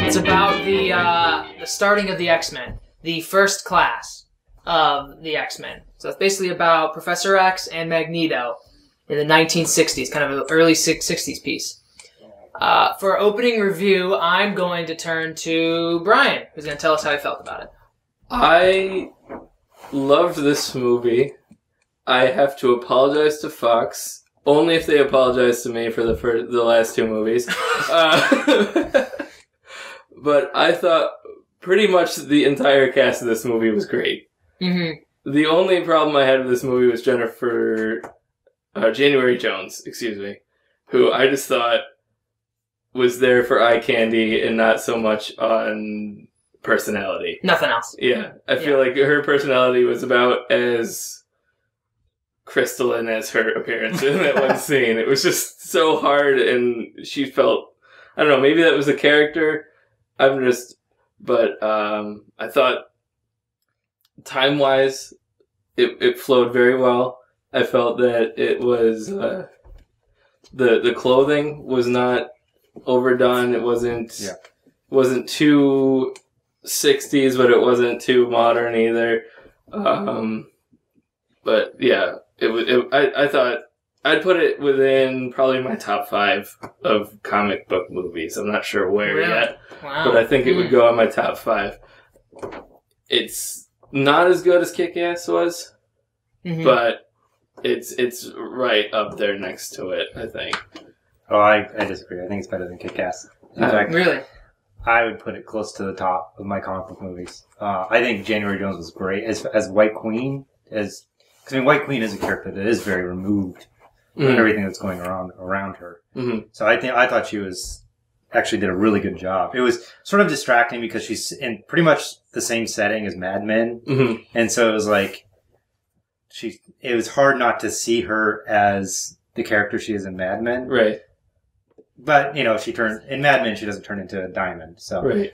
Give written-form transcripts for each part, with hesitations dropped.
It's about the starting of the X-Men, the first class of the X-Men. So it's basically about Professor X and Magneto in the 1960s, kind of an early 60s piece. For our opening review, I'm going to turn to Brian, who's going to tell us how he felt about it. I loved this movie. I have to apologize to Fox, only if they apologize to me for the last two movies. But I thought pretty much the entire cast of this movie was great. Mm-hmm. The only problem I had with this movie was January Jones, who I just thought was there for eye candy and not so much on personality. Nothing else. Yeah. I feel like her personality was about as crystalline as her appearance in that one scene. It was just so hard, and she felt, I don't know, maybe that was the character. But I thought time-wise, it flowed very well. I felt that it was, the clothing was not overdone. It wasn't too 60s, but it wasn't too modern either. But yeah, I thought I'd put it within probably my top 5 of comic book movies. I'm not sure where yet, but I think it would go on my top 5. It's not as good as Kick-Ass was, but it's right up there next to it, I think. Oh, I disagree. I think it's better than Kick-Ass. In fact, really? I would put it close to the top of my comic book movies. I think January Jones was great. As White Queen, because White Queen is a character that is very removed from everything that's going around her. Mm-hmm. So I thought she actually did a really good job. It was sort of distracting because she's in pretty much the same setting as Mad Men. Mm-hmm. And so it was like, it was hard not to see her as the character she is in Mad Men. Right. But, in Mad Men, she doesn't turn into a diamond. So, right.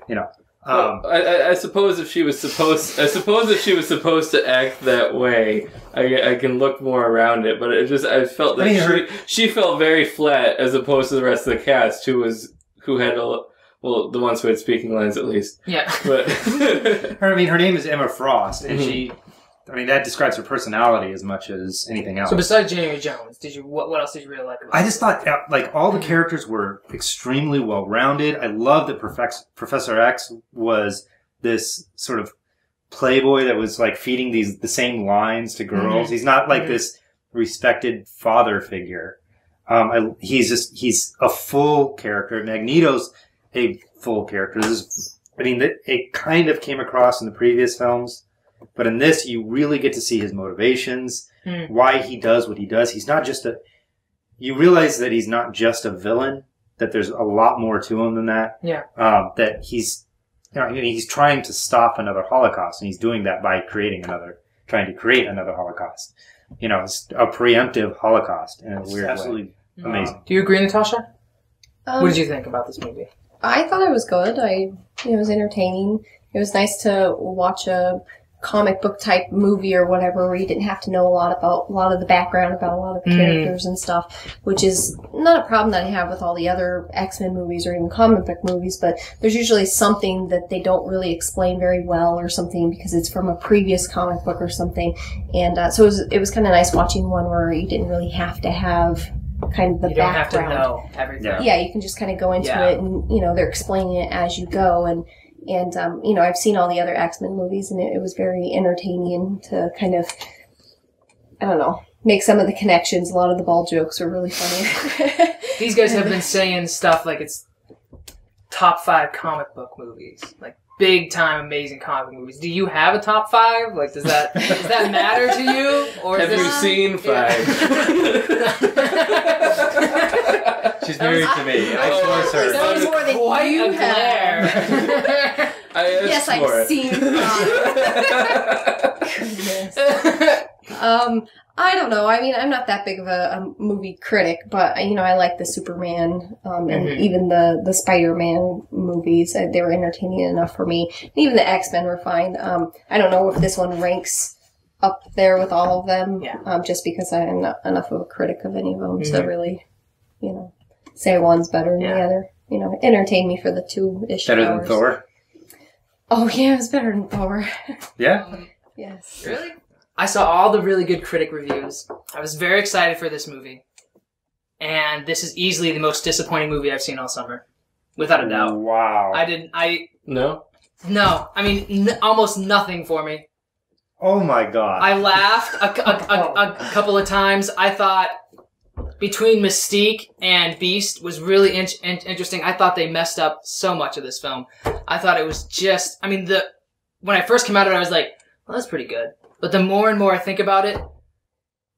I suppose if she was supposed to act that way, I can look more around it. But I felt that she felt very flat as opposed to the rest of the cast, who had the ones who had speaking lines at least. Yeah. But her name is Emma Frost, and that describes her personality as much as anything else. So besides January Jones, what else did you really like about it? I just thought, all the characters were extremely well-rounded. I love that Professor X was this sort of playboy that was, feeding the same lines to girls. Mm-hmm. He's not, this respected father figure. He's a full character. Magneto's a full character. It kind of came across in the previous films. But in this, you really get to see his motivations, why he does what he does. He's not just you realize that he's not just a villain, that there's a lot more to him than that. Yeah. That he's trying to stop another Holocaust, and he's doing that by trying to create another Holocaust. It's a preemptive Holocaust in a weird way. Amazing. Do you agree, Natasha? What did you think about this movie? I thought it was good. It was entertaining. It was nice to watch a comic book type movie or whatever where you didn't have to know a lot of the background about a lot of the characters and stuff, which is not a problem that I have with all the other X-Men movies or even comic book movies, but there's usually something that they don't really explain very well or something because it's from a previous comic book or something. And so it was kind of nice watching one where you didn't really have to have kind of the background. You don't have to know everything. Yeah, you can just kind of go into it and, they're explaining it as you go. And I've seen all the other X-Men movies, and it was very entertaining to kind of, I don't know, make some of the connections. A lot of the ball jokes were really funny. These guys have been saying stuff like it's top 5 comic book movies, like big time amazing comic movies. Do you have a top 5? Does that matter to you? Or have you seen 5? She's married to me. I force her. That was more than you have. Yes, I've seen 5. Goodness. I don't know. I'm not that big of a movie critic, but, I like the Superman, and even the Spider-Man movies. They were entertaining enough for me. And even the X-Men were fine. I don't know if this one ranks up there with all of them, just because I'm not enough of a critic of any of them to really, say one's better than the other. entertained me for the 2-ish Better hours. than Thor? Oh, yeah, it was better than Thor. Yeah? Yes. Really? I saw all the really good critic reviews. I was very excited for this movie. And this is easily the most disappointing movie I've seen all summer. Without a doubt. Wow. No? No. I mean, almost nothing for me. Oh my god. I laughed a couple of times. I thought between Mystique and Beast was really interesting. I thought they messed up so much of this film. I thought it was just, I mean, when I first came out of it, I was like, well, that's pretty good. But the more and more I think about it,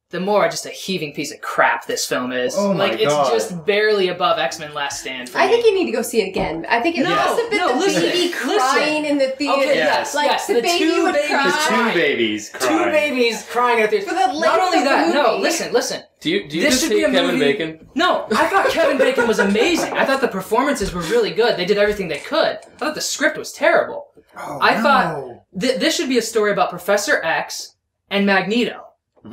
the more just a heaving piece of crap this film is. Oh my God. God. It's just barely above X-Men Last Stand for me. I think you need to go see it again. I think it must have been the baby crying in the theater. Okay, yes, the baby would cry. The 2 babies crying. 2 babies crying at the theater. For the length Not only of the that, no, movie. listen. Do you This just should be hate a Kevin movie- Bacon? No, I thought Kevin Bacon was amazing. I thought the performances were really good. They did everything they could. I thought the script was terrible. Oh, I thought this should be a story about Professor X and Magneto.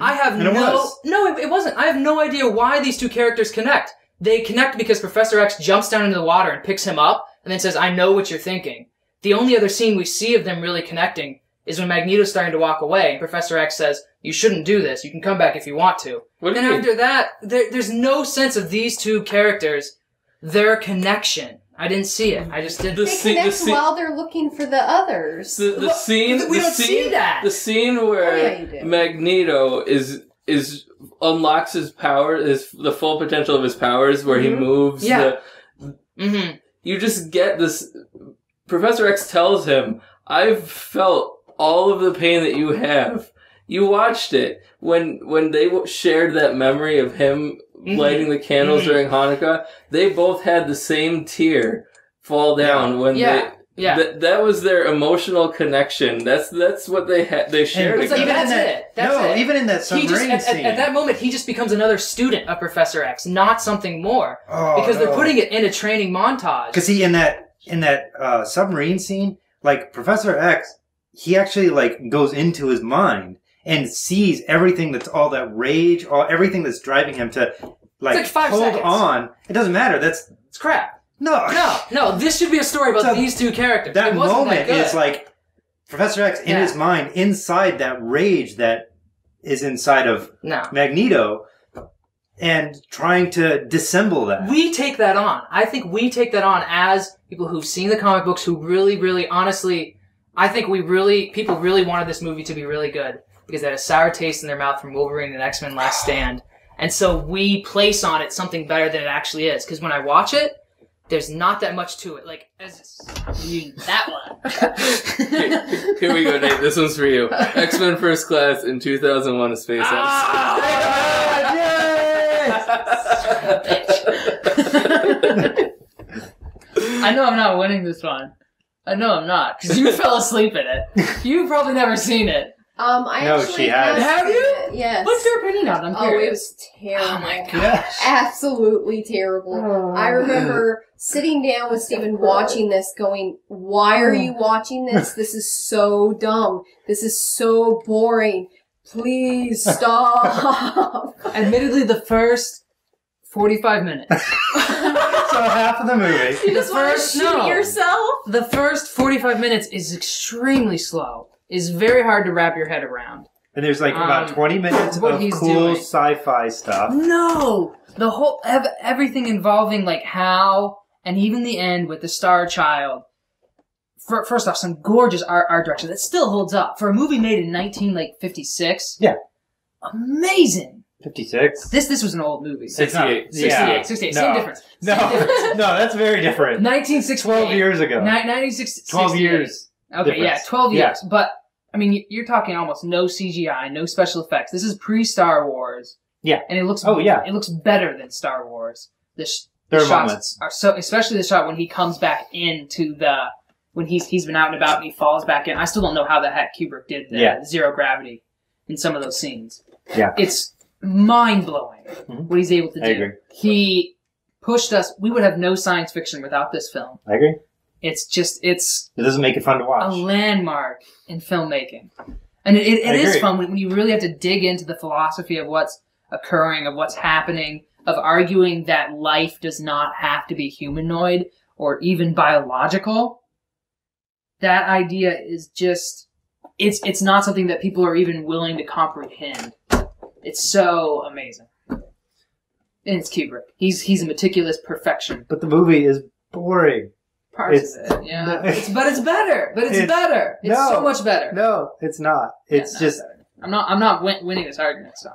I have And it was. No, it wasn't. I have no idea why these 2 characters connect. They connect because Professor X jumps down into the water and picks him up and then says, I know what you're thinking. The only other scene we see of them really connecting is when Magneto's starting to walk away and Professor X says, you shouldn't do this. You can come back if you want to. What do And you mean? after that, there's no sense of these 2 characters, their connection. I didn't see it. I just didn't. They connect while they're looking for the others. The scene. We don't see that. The scene where Oh, yeah, you do. Magneto is unlocks his power, the full potential of his powers, where he moves. Yeah. You just get this. Professor X tells him, "I've felt all of the pain that you have." You watched it when they shared that memory of him lighting the candles during Hanukkah. They both had the same tear fall down when they. Yeah. That was their emotional connection. That's what they had. They shared. It's like, together. that's it. Even in that submarine scene. At that moment, he just becomes another student of Professor X, not something more. Because they're putting it in a training montage. Because in that submarine scene, like, Professor X, he actually, like, goes into his mind and sees everything that's all that rage, everything that's driving him to, like, it's like 5 hold seconds. on. It doesn't matter. It's crap. No. This should be a story about these 2 characters. That It wasn't moment that good. is like Professor X in his mind, inside that rage that is inside of Magneto, and trying to dissemble that. We take that on. I think we take that on as people who've seen the comic books, who really, really, honestly, I think people really wanted this movie to be really good because they had a sour taste in their mouth from Wolverine and X-Men Last Stand. And so we place on it something better than it actually is. Because when I watch it, there's not that much to it. Like, that one. Here we go, Nate. This one's for you. X-Men First Class in 2001: A Space I know I'm not winning this one. I know I'm not, because you fell asleep in it. You've probably never seen it. I No, actually she has. Have you? seen it, yes. What's your opinion on it? I'm Oh, it curious. was terrible. Oh my god. Yes. Absolutely terrible. I remember sitting down with Stephen watching this going, why are you watching this? This is so dumb. This is so boring. Please stop. Admittedly, the first 45 minutes. So half of the movie. You just want to shoot yourself? The first 45 minutes is extremely slow. Is very hard to wrap your head around. And there's like about 20 minutes what of he's cool doing. sci-fi stuff. No! The whole, everything involving like Hal, and even the end with the Star Child. First off, some gorgeous art direction that still holds up. For a movie made in 1956. Yeah. Amazing! 56? This was an old movie. 68. 68. No. Same difference. No, no, that's very different. 1968. 12 years ago. 1968. 12 years. Okay, difference. yeah, 12 years. Yeah. But, I mean, you're talking almost no CGI, no special effects. This is pre-Star Wars. Yeah. And it looks, it looks better than Star Wars. There the are shots moments. are so, especially the shot when he comes back into when he's been out and about and he falls back in. I still don't know how the heck Kubrick did the zero gravity in some of those scenes. Yeah. It's mind-blowing what he's able to do. I agree. He pushed us. We would have no science fiction without this film. I agree. It doesn't make it fun to watch. a landmark in filmmaking. And it is agree. fun when you really have to dig into the philosophy of what's occurring, of what's happening, of arguing that life does not have to be humanoid or even biological, that idea is just, it's not something that people are even willing to comprehend. It's so amazing. And it's Kubrick. He's a meticulous perfection. But the movie is boring. Parts of it, yeah. But it's better. But it's better. It's so much better. No, it's not. It's just... Better. I'm not winning this argument, so.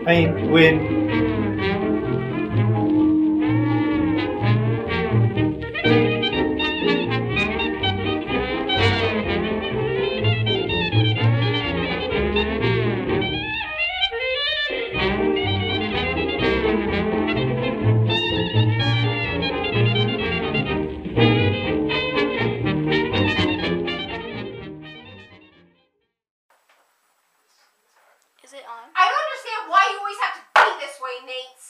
I mean, when... Is it on? I don't understand why you always have to be this way, Nate.